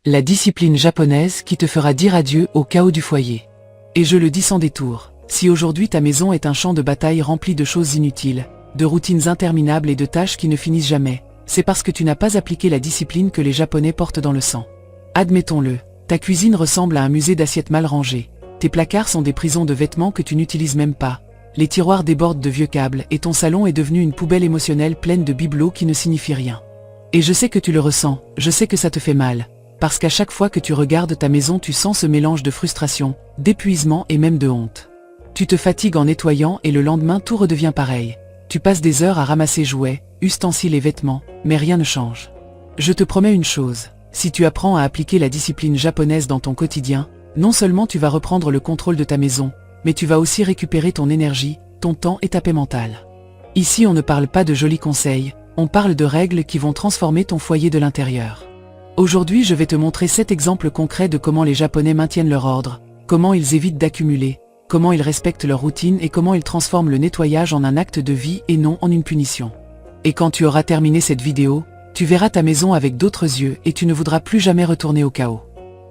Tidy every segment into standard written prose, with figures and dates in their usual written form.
La discipline japonaise qui te fera dire adieu au chaos du foyer. Et je le dis sans détour, si aujourd'hui ta maison est un champ de bataille rempli de choses inutiles, de routines interminables et de tâches qui ne finissent jamais, c'est parce que tu n'as pas appliqué la discipline que les Japonais portent dans le sang. Admettons-le, ta cuisine ressemble à un musée d'assiettes mal rangées, tes placards sont des prisons de vêtements que tu n'utilises même pas, les tiroirs débordent de vieux câbles et ton salon est devenu une poubelle émotionnelle pleine de bibelots qui ne signifient rien. Et je sais que tu le ressens, je sais que ça te fait mal, parce qu'à chaque fois que tu regardes ta maison tu sens ce mélange de frustration, d'épuisement et même de honte. Tu te fatigues en nettoyant et le lendemain tout redevient pareil. Tu passes des heures à ramasser jouets, ustensiles et vêtements, mais rien ne change. Je te promets une chose, si tu apprends à appliquer la discipline japonaise dans ton quotidien, non seulement tu vas reprendre le contrôle de ta maison, mais tu vas aussi récupérer ton énergie, ton temps et ta paix mentale. Ici on ne parle pas de jolis conseils, on parle de règles qui vont transformer ton foyer de l'intérieur. Aujourd'hui je vais te montrer 7 exemples concrets de comment les Japonais maintiennent leur ordre, comment ils évitent d'accumuler, comment ils respectent leur routine et comment ils transforment le nettoyage en un acte de vie et non en une punition. Et quand tu auras terminé cette vidéo, tu verras ta maison avec d'autres yeux et tu ne voudras plus jamais retourner au chaos.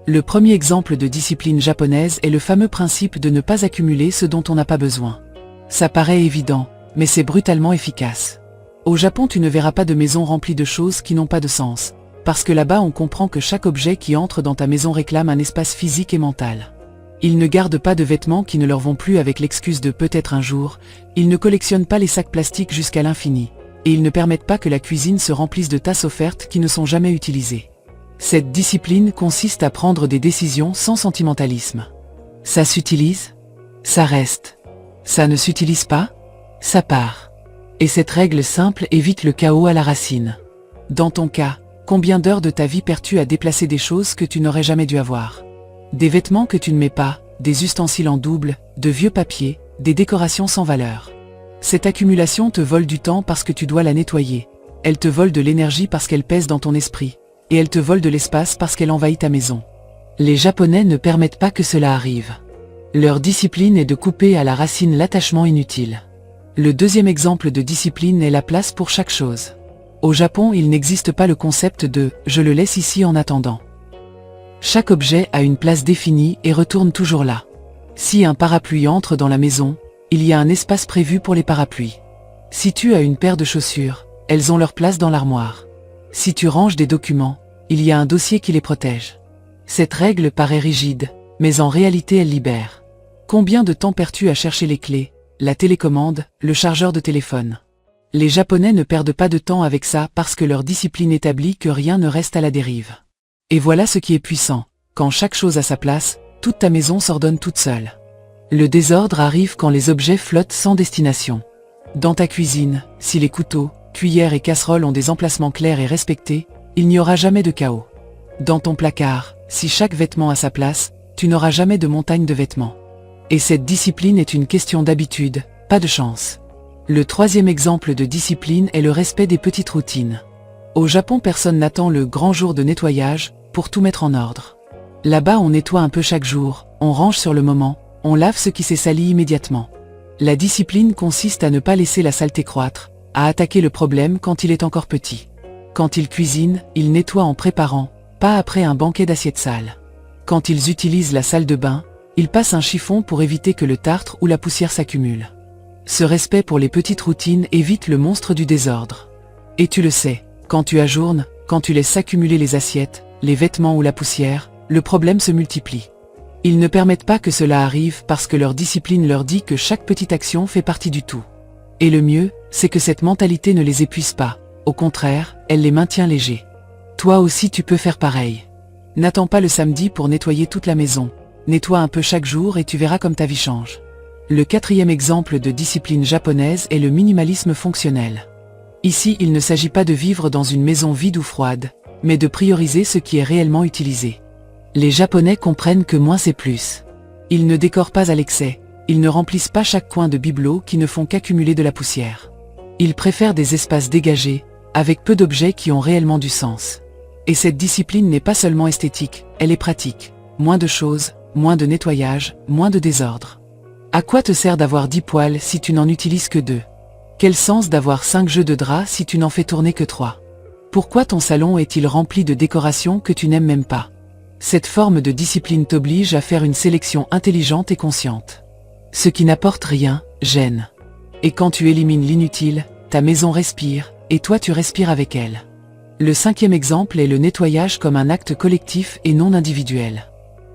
Le premier exemple de discipline japonaise est le fameux principe de ne pas accumuler ce dont on n'a pas besoin. Ça paraît évident, mais c'est brutalement efficace. Au Japon tu ne verras pas de maison remplie de choses qui n'ont pas de sens, parce que là-bas on comprend que chaque objet qui entre dans ta maison réclame un espace physique et mental. Ils ne gardent pas de vêtements qui ne leur vont plus avec l'excuse de peut-être un jour, ils ne collectionnent pas les sacs plastiques jusqu'à l'infini, et ils ne permettent pas que la cuisine se remplisse de tasses offertes qui ne sont jamais utilisées. Cette discipline consiste à prendre des décisions sans sentimentalisme. Ça s'utilise, ça reste. Ça ne s'utilise pas, ça part. Et cette règle simple évite le chaos à la racine. Dans ton cas, combien d'heures de ta vie perds-tu à déplacer des choses que tu n'aurais jamais dû avoir ? Des vêtements que tu ne mets pas, des ustensiles en double, de vieux papiers, des décorations sans valeur. Cette accumulation te vole du temps parce que tu dois la nettoyer. Elle te vole de l'énergie parce qu'elle pèse dans ton esprit. Et elle te vole de l'espace parce qu'elle envahit ta maison. Les Japonais ne permettent pas que cela arrive. Leur discipline est de couper à la racine l'attachement inutile. Le deuxième exemple de discipline est la place pour chaque chose. Au Japon, il n'existe pas le concept de « je le laisse ici en attendant ». Chaque objet a une place définie et retourne toujours là. Si un parapluie entre dans la maison, il y a un espace prévu pour les parapluies. Si tu as une paire de chaussures, elles ont leur place dans l'armoire. Si tu ranges des documents, il y a un dossier qui les protège. Cette règle paraît rigide, mais en réalité elle libère. Combien de temps perds-tu à chercher les clés, la télécommande, le chargeur de téléphone? Les Japonais ne perdent pas de temps avec ça parce que leur discipline établit que rien ne reste à la dérive. Et voilà ce qui est puissant, quand chaque chose a sa place, toute ta maison s'ordonne toute seule. Le désordre arrive quand les objets flottent sans destination. Dans ta cuisine, si les couteaux, cuillères et casseroles ont des emplacements clairs et respectés, il n'y aura jamais de chaos. Dans ton placard, si chaque vêtement a sa place, tu n'auras jamais de montagne de vêtements. Et cette discipline est une question d'habitude, pas de chance. Le troisième exemple de discipline est le respect des petites routines. Au Japon, personne n'attend le grand jour de nettoyage pour tout mettre en ordre. Là-bas, on nettoie un peu chaque jour, on range sur le moment, on lave ce qui s'est sali immédiatement. La discipline consiste à ne pas laisser la saleté croître, à attaquer le problème quand il est encore petit. Quand ils cuisinent, ils nettoient en préparant, pas après un banquet d'assiettes sales. Quand ils utilisent la salle de bain, ils passent un chiffon pour éviter que le tartre ou la poussière s'accumule. Ce respect pour les petites routines évite le monstre du désordre. Et tu le sais, quand tu ajournes, quand tu laisses s'accumuler les assiettes, les vêtements ou la poussière, le problème se multiplie. Ils ne permettent pas que cela arrive parce que leur discipline leur dit que chaque petite action fait partie du tout. Et le mieux, c'est que cette mentalité ne les épuise pas, au contraire, elle les maintient légers. Toi aussi tu peux faire pareil. N'attends pas le samedi pour nettoyer toute la maison, nettoie un peu chaque jour et tu verras comme ta vie change. Le quatrième exemple de discipline japonaise est le minimalisme fonctionnel. Ici, il ne s'agit pas de vivre dans une maison vide ou froide, mais de prioriser ce qui est réellement utilisé. Les Japonais comprennent que moins c'est plus. Ils ne décorent pas à l'excès, ils ne remplissent pas chaque coin de bibelots qui ne font qu'accumuler de la poussière. Ils préfèrent des espaces dégagés, avec peu d'objets qui ont réellement du sens. Et cette discipline n'est pas seulement esthétique, elle est pratique. Moins de choses, moins de nettoyage, moins de désordre. À quoi te sert d'avoir 10 poêles si tu n'en utilises que 2? Quel sens d'avoir 5 jeux de draps si tu n'en fais tourner que 3? Pourquoi ton salon est-il rempli de décorations que tu n'aimes même pas? Cette forme de discipline t'oblige à faire une sélection intelligente et consciente. Ce qui n'apporte rien, gêne. Et quand tu élimines l'inutile, ta maison respire, et toi tu respires avec elle. Le 5e exemple est le nettoyage comme un acte collectif et non individuel.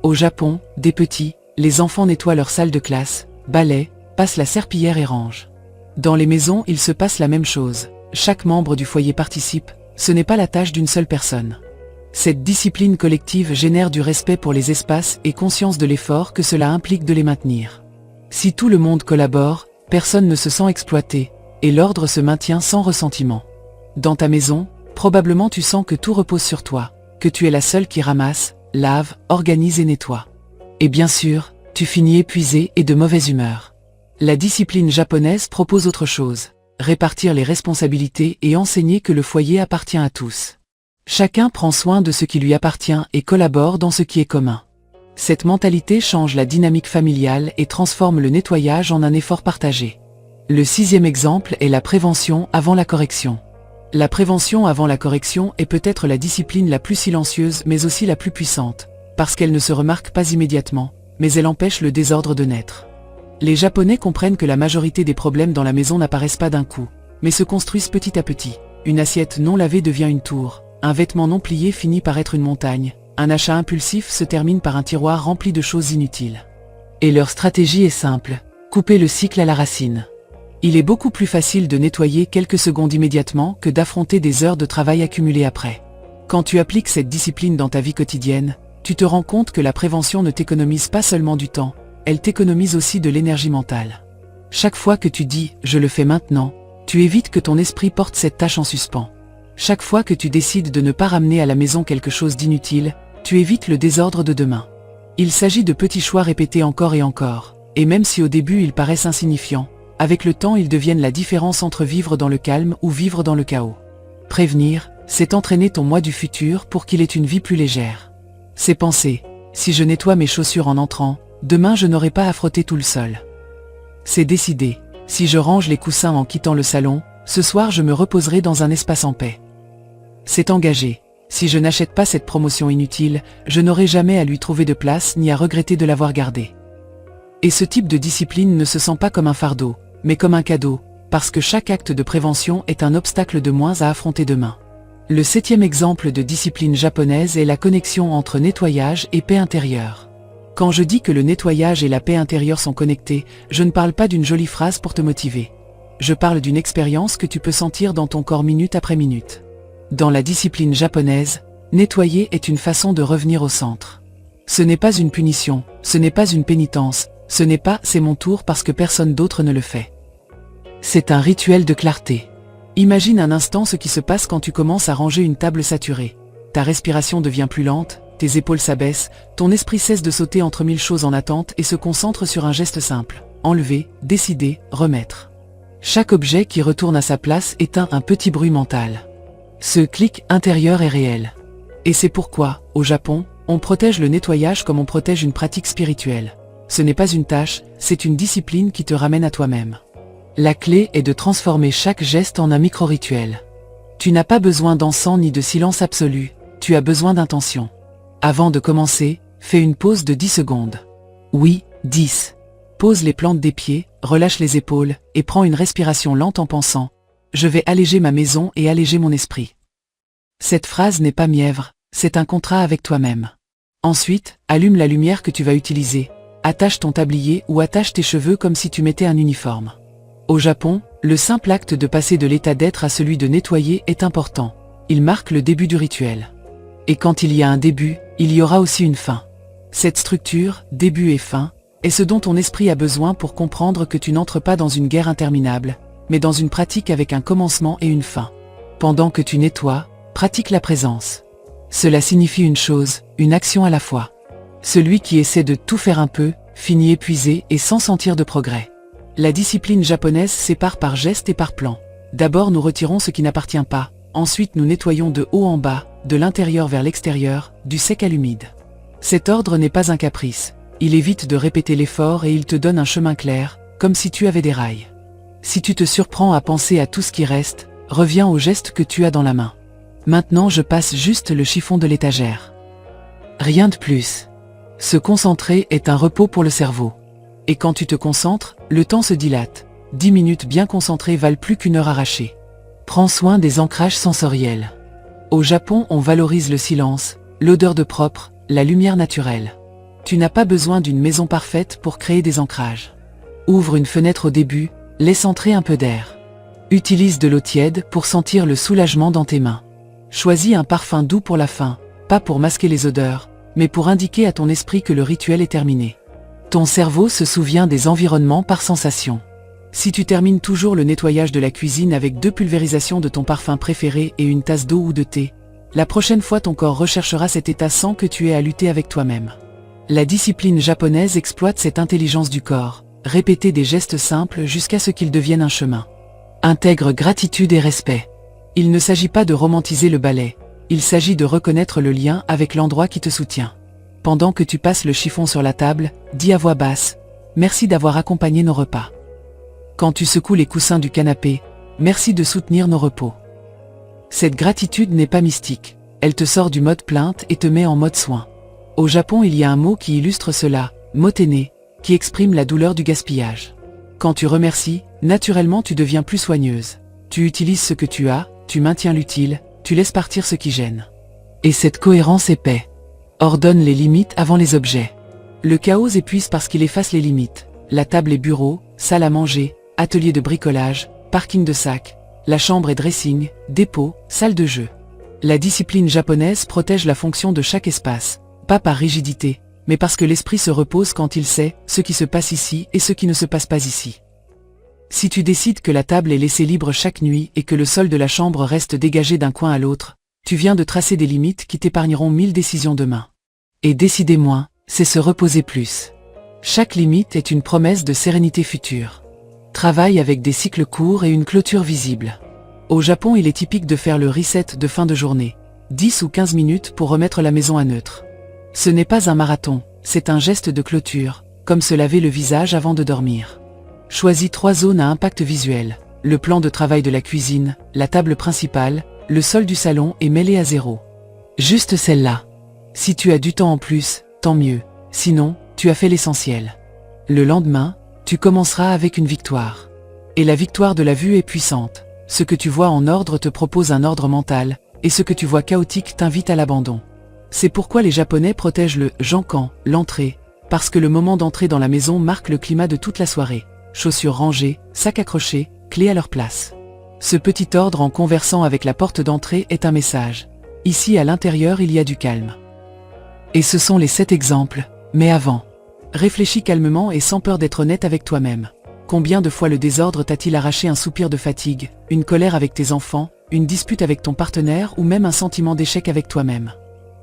Au Japon, dès petits, les enfants nettoient leur salle de classe, balaient, passent la serpillière et rangent. Dans les maisons, il se passe la même chose. Chaque membre du foyer participe, ce n'est pas la tâche d'une seule personne. Cette discipline collective génère du respect pour les espaces et conscience de l'effort que cela implique de les maintenir. Si tout le monde collabore, personne ne se sent exploité, et l'ordre se maintient sans ressentiment. Dans ta maison, probablement tu sens que tout repose sur toi, que tu es la seule qui ramasse, lave, organise et nettoie. Et bien sûr, tu finis épuisé et de mauvaise humeur. La discipline japonaise propose autre chose, répartir les responsabilités et enseigner que le foyer appartient à tous. Chacun prend soin de ce qui lui appartient et collabore dans ce qui est commun. Cette mentalité change la dynamique familiale et transforme le nettoyage en un effort partagé. Le 6e exemple est la prévention avant la correction. La prévention avant la correction est peut-être la discipline la plus silencieuse mais aussi la plus puissante, parce qu'elle ne se remarque pas immédiatement, mais elle empêche le désordre de naître. Les Japonais comprennent que la majorité des problèmes dans la maison n'apparaissent pas d'un coup, mais se construisent petit à petit. Une assiette non lavée devient une tour, un vêtement non plié finit par être une montagne, un achat impulsif se termine par un tiroir rempli de choses inutiles. Et leur stratégie est simple, couper le cycle à la racine. Il est beaucoup plus facile de nettoyer quelques secondes immédiatement que d'affronter des heures de travail accumulées après. Quand tu appliques cette discipline dans ta vie quotidienne, tu te rends compte que la prévention ne t'économise pas seulement du temps, elle t'économise aussi de l'énergie mentale. Chaque fois que tu dis « je le fais maintenant », tu évites que ton esprit porte cette tâche en suspens. Chaque fois que tu décides de ne pas ramener à la maison quelque chose d'inutile, tu évites le désordre de demain. Il s'agit de petits choix répétés encore et encore, et même si au début ils paraissent insignifiants, avec le temps ils deviennent la différence entre vivre dans le calme ou vivre dans le chaos. Prévenir, c'est entraîner ton moi du futur pour qu'il ait une vie plus légère. C'est penser, si je nettoie mes chaussures en entrant, demain je n'aurai pas à frotter tout le sol. C'est décider, si je range les coussins en quittant le salon, ce soir je me reposerai dans un espace en paix. C'est engagé, si je n'achète pas cette promotion inutile, je n'aurai jamais à lui trouver de place ni à regretter de l'avoir gardée. Et ce type de discipline ne se sent pas comme un fardeau, mais comme un cadeau, parce que chaque acte de prévention est un obstacle de moins à affronter demain. Le 7e exemple de discipline japonaise est la connexion entre nettoyage et paix intérieure. Quand je dis que le nettoyage et la paix intérieure sont connectés, je ne parle pas d'une jolie phrase pour te motiver. Je parle d'une expérience que tu peux sentir dans ton corps minute après minute. Dans la discipline japonaise, nettoyer est une façon de revenir au centre. Ce n'est pas une punition, ce n'est pas une pénitence, ce n'est pas « c'est mon tour parce que personne d'autre ne le fait ». C'est un rituel de clarté. Imagine un instant ce qui se passe quand tu commences à ranger une table saturée. Ta respiration devient plus lente, tes épaules s'abaissent, ton esprit cesse de sauter entre mille choses en attente et se concentre sur un geste simple. Enlever, décider, remettre. Chaque objet qui retourne à sa place éteint un petit bruit mental. Ce clic intérieur est réel. Et c'est pourquoi, au Japon, on protège le nettoyage comme on protège une pratique spirituelle. Ce n'est pas une tâche, c'est une discipline qui te ramène à toi-même. La clé est de transformer chaque geste en un micro-rituel. Tu n'as pas besoin d'encens ni de silence absolu, tu as besoin d'intention. Avant de commencer, fais une pause de 10 secondes. Oui, 10. Pose les plantes des pieds, relâche les épaules, et prends une respiration lente en pensant « Je vais alléger ma maison et alléger mon esprit ». Cette phrase n'est pas mièvre, c'est un contrat avec toi-même. Ensuite, allume la lumière que tu vas utiliser, attache ton tablier ou attache tes cheveux comme si tu mettais un uniforme. Au Japon, le simple acte de passer de l'état d'être à celui de nettoyer est important. Il marque le début du rituel. Et quand il y a un début, il y aura aussi une fin. Cette structure, début et fin, est ce dont ton esprit a besoin pour comprendre que tu n'entres pas dans une guerre interminable, mais dans une pratique avec un commencement et une fin. Pendant que tu nettoies, pratique la présence. Cela signifie une chose, une action à la fois. Celui qui essaie de tout faire un peu, finit épuisé et sans sentir de progrès. La discipline japonaise sépare par geste et par plan. D'abord nous retirons ce qui n'appartient pas, ensuite nous nettoyons de haut en bas, de l'intérieur vers l'extérieur, du sec à l'humide. Cet ordre n'est pas un caprice, il évite de répéter l'effort et il te donne un chemin clair, comme si tu avais des rails. Si tu te surprends à penser à tout ce qui reste, reviens au geste que tu as dans la main. Maintenant je passe juste le chiffon de l'étagère. Rien de plus. Se concentrer est un repos pour le cerveau. Et quand tu te concentres, le temps se dilate. 10 minutes bien concentrées valent plus qu'1 heure arrachée. Prends soin des ancrages sensoriels. Au Japon, on valorise le silence, l'odeur de propre, la lumière naturelle. Tu n'as pas besoin d'une maison parfaite pour créer des ancrages. Ouvre une fenêtre au début, laisse entrer un peu d'air. Utilise de l'eau tiède pour sentir le soulagement dans tes mains. Choisis un parfum doux pour la fin, pas pour masquer les odeurs, mais pour indiquer à ton esprit que le rituel est terminé. Ton cerveau se souvient des environnements par sensation. Si tu termines toujours le nettoyage de la cuisine avec 2 pulvérisations de ton parfum préféré et une tasse d'eau ou de thé, la prochaine fois ton corps recherchera cet état sans que tu aies à lutter avec toi-même. La discipline japonaise exploite cette intelligence du corps, répéter des gestes simples jusqu'à ce qu'ils deviennent un chemin. Intègre gratitude et respect. Il ne s'agit pas de romantiser le balai, il s'agit de reconnaître le lien avec l'endroit qui te soutient. Pendant que tu passes le chiffon sur la table, dis à voix basse « Merci d'avoir accompagné nos repas ». Quand tu secoues les coussins du canapé, merci de soutenir nos repos. Cette gratitude n'est pas mystique, elle te sort du mode plainte et te met en mode soin. Au Japon, il y a un mot qui illustre cela, motene, qui exprime la douleur du gaspillage. Quand tu remercies, naturellement tu deviens plus soigneuse. Tu utilises ce que tu as, tu maintiens l'utile, tu laisses partir ce qui gêne. Et cette cohérence est paix. Ordonne les limites avant les objets. Le chaos épuise parce qu'il efface les limites. La table et bureau, salle à manger, atelier de bricolage, parking de sacs, la chambre et dressing, dépôt, salle de jeu. La discipline japonaise protège la fonction de chaque espace, pas par rigidité, mais parce que l'esprit se repose quand il sait ce qui se passe ici et ce qui ne se passe pas ici. Si tu décides que la table est laissée libre chaque nuit et que le sol de la chambre reste dégagé d'un coin à l'autre, tu viens de tracer des limites qui t'épargneront 1000 décisions demain. Et décider moins, c'est se reposer plus. Chaque limite est une promesse de sérénité future. Travaille avec des cycles courts et une clôture visible. Au Japon, il est typique de faire le reset de fin de journée, 10 ou 15 minutes pour remettre la maison à neutre. Ce n'est pas un marathon, c'est un geste de clôture, comme se laver le visage avant de dormir. Choisis 3 zones à impact visuel, le plan de travail de la cuisine, la table principale, le sol du salon et mets-les à 0. Juste celle-là. Si tu as du temps en plus, tant mieux, sinon, tu as fait l'essentiel. Le lendemain, tu commenceras avec une victoire. Et la victoire de la vue est puissante. Ce que tu vois en ordre te propose un ordre mental, et ce que tu vois chaotique t'invite à l'abandon. C'est pourquoi les Japonais protègent le jankan, l'entrée, parce que le moment d'entrer dans la maison marque le climat de toute la soirée. Chaussures rangées, sacs accrochés, clés à leur place. Ce petit ordre en conversant avec la porte d'entrée est un message. Ici à l'intérieur il y a du calme. Et ce sont les 7 exemples, mais avant. Réfléchis calmement et sans peur d'être honnête avec toi-même. Combien de fois le désordre t'a-t-il arraché un soupir de fatigue, une colère avec tes enfants, une dispute avec ton partenaire ou même un sentiment d'échec avec toi-même?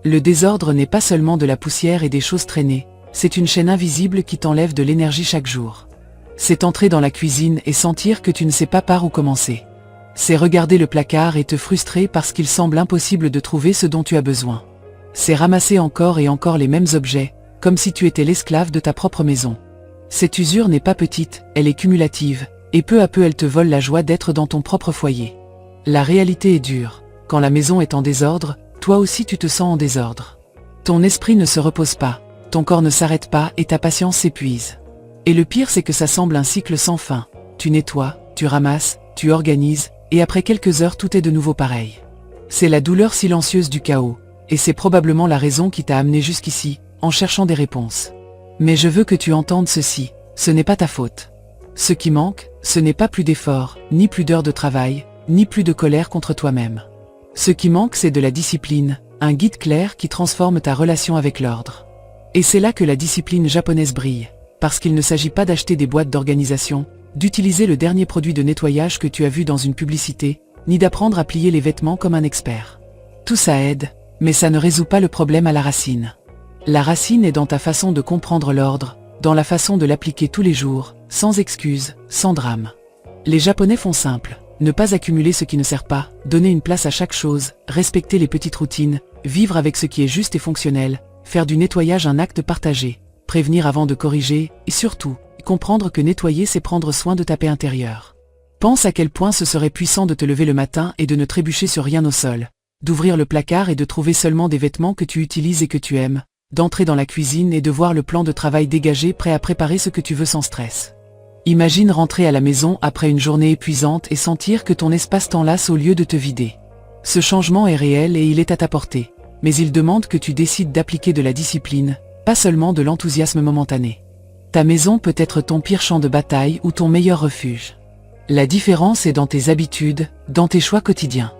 Le désordre n'est pas seulement de la poussière et des choses traînées, c'est une chaîne invisible qui t'enlève de l'énergie chaque jour. C'est entrer dans la cuisine et sentir que tu ne sais pas par où commencer. C'est regarder le placard et te frustrer parce qu'il semble impossible de trouver ce dont tu as besoin. C'est ramasser encore et encore les mêmes objets, comme si tu étais l'esclave de ta propre maison. Cette usure n'est pas petite, elle est cumulative, et peu à peu elle te vole la joie d'être dans ton propre foyer. La réalité est dure. Quand la maison est en désordre, toi aussi tu te sens en désordre. Ton esprit ne se repose pas, ton corps ne s'arrête pas et ta patience s'épuise. Et le pire c'est que ça semble un cycle sans fin. Tu nettoies, tu ramasses, tu organises, et après quelques heures tout est de nouveau pareil. C'est la douleur silencieuse du chaos, et c'est probablement la raison qui t'a amené jusqu'ici, en cherchant des réponses. Mais je veux que tu entendes ceci, ce n'est pas ta faute. Ce qui manque, ce n'est pas plus d'efforts, ni plus d'heures de travail, ni plus de colère contre toi-même. Ce qui manque c'est de la discipline, un guide clair qui transforme ta relation avec l'ordre. Et c'est là que la discipline japonaise brille, parce qu'il ne s'agit pas d'acheter des boîtes d'organisation, d'utiliser le dernier produit de nettoyage que tu as vu dans une publicité, ni d'apprendre à plier les vêtements comme un expert. Tout ça aide, mais ça ne résout pas le problème à la racine. La racine est dans ta façon de comprendre l'ordre, dans la façon de l'appliquer tous les jours, sans excuses, sans drame. Les Japonais font simple, ne pas accumuler ce qui ne sert pas, donner une place à chaque chose, respecter les petites routines, vivre avec ce qui est juste et fonctionnel, faire du nettoyage un acte partagé, prévenir avant de corriger, et surtout, comprendre que nettoyer c'est prendre soin de ta paix intérieure. Pense à quel point ce serait puissant de te lever le matin et de ne trébucher sur rien au sol, d'ouvrir le placard et de trouver seulement des vêtements que tu utilises et que tu aimes, d'entrer dans la cuisine et de voir le plan de travail dégagé prêt à préparer ce que tu veux sans stress. Imagine rentrer à la maison après une journée épuisante et sentir que ton espace-temps lasse au lieu de te vider. Ce changement est réel et il est à ta portée, mais il demande que tu décides d'appliquer de la discipline, pas seulement de l'enthousiasme momentané. Ta maison peut être ton pire champ de bataille ou ton meilleur refuge. La différence est dans tes habitudes, dans tes choix quotidiens.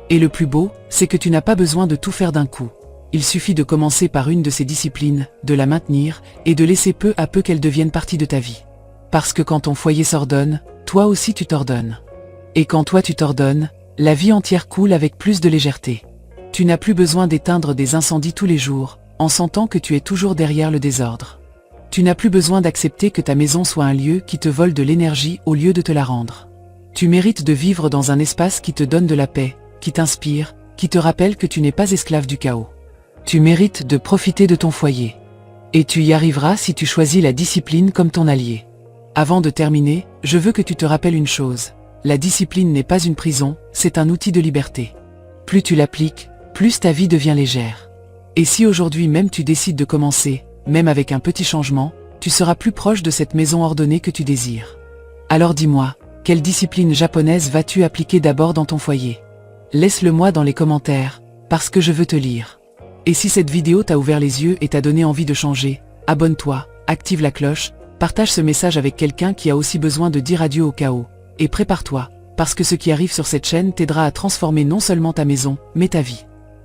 Et le plus beau, c'est que tu n'as pas besoin de tout faire d'un coup. Il suffit de commencer par une de ces disciplines, de la maintenir, et de laisser peu à peu qu'elle devienne partie de ta vie. Parce que quand ton foyer s'ordonne, toi aussi tu t'ordonnes. Et quand toi tu t'ordonnes, la vie entière coule avec plus de légèreté. Tu n'as plus besoin d'éteindre des incendies tous les jours, en sentant que tu es toujours derrière le désordre. Tu n'as plus besoin d'accepter que ta maison soit un lieu qui te vole de l'énergie au lieu de te la rendre. Tu mérites de vivre dans un espace qui te donne de la paix, qui t'inspire, qui te rappelle que tu n'es pas esclave du chaos. Tu mérites de profiter de ton foyer. Et tu y arriveras si tu choisis la discipline comme ton allié. Avant de terminer, je veux que tu te rappelles une chose. La discipline n'est pas une prison, c'est un outil de liberté. Plus tu l'appliques, plus ta vie devient légère. Et si aujourd'hui même tu décides de commencer, même avec un petit changement, tu seras plus proche de cette maison ordonnée que tu désires. Alors dis-moi, quelle discipline japonaise vas-tu appliquer d'abord dans ton foyer? Laisse-le moi dans les commentaires, parce que je veux te lire. Et si cette vidéo t'a ouvert les yeux et t'a donné envie de changer, abonne-toi, active la cloche, partage ce message avec quelqu'un qui a aussi besoin de dire adieu au chaos. Et prépare-toi, parce que ce qui arrive sur cette chaîne t'aidera à transformer non seulement ta maison, mais ta vie.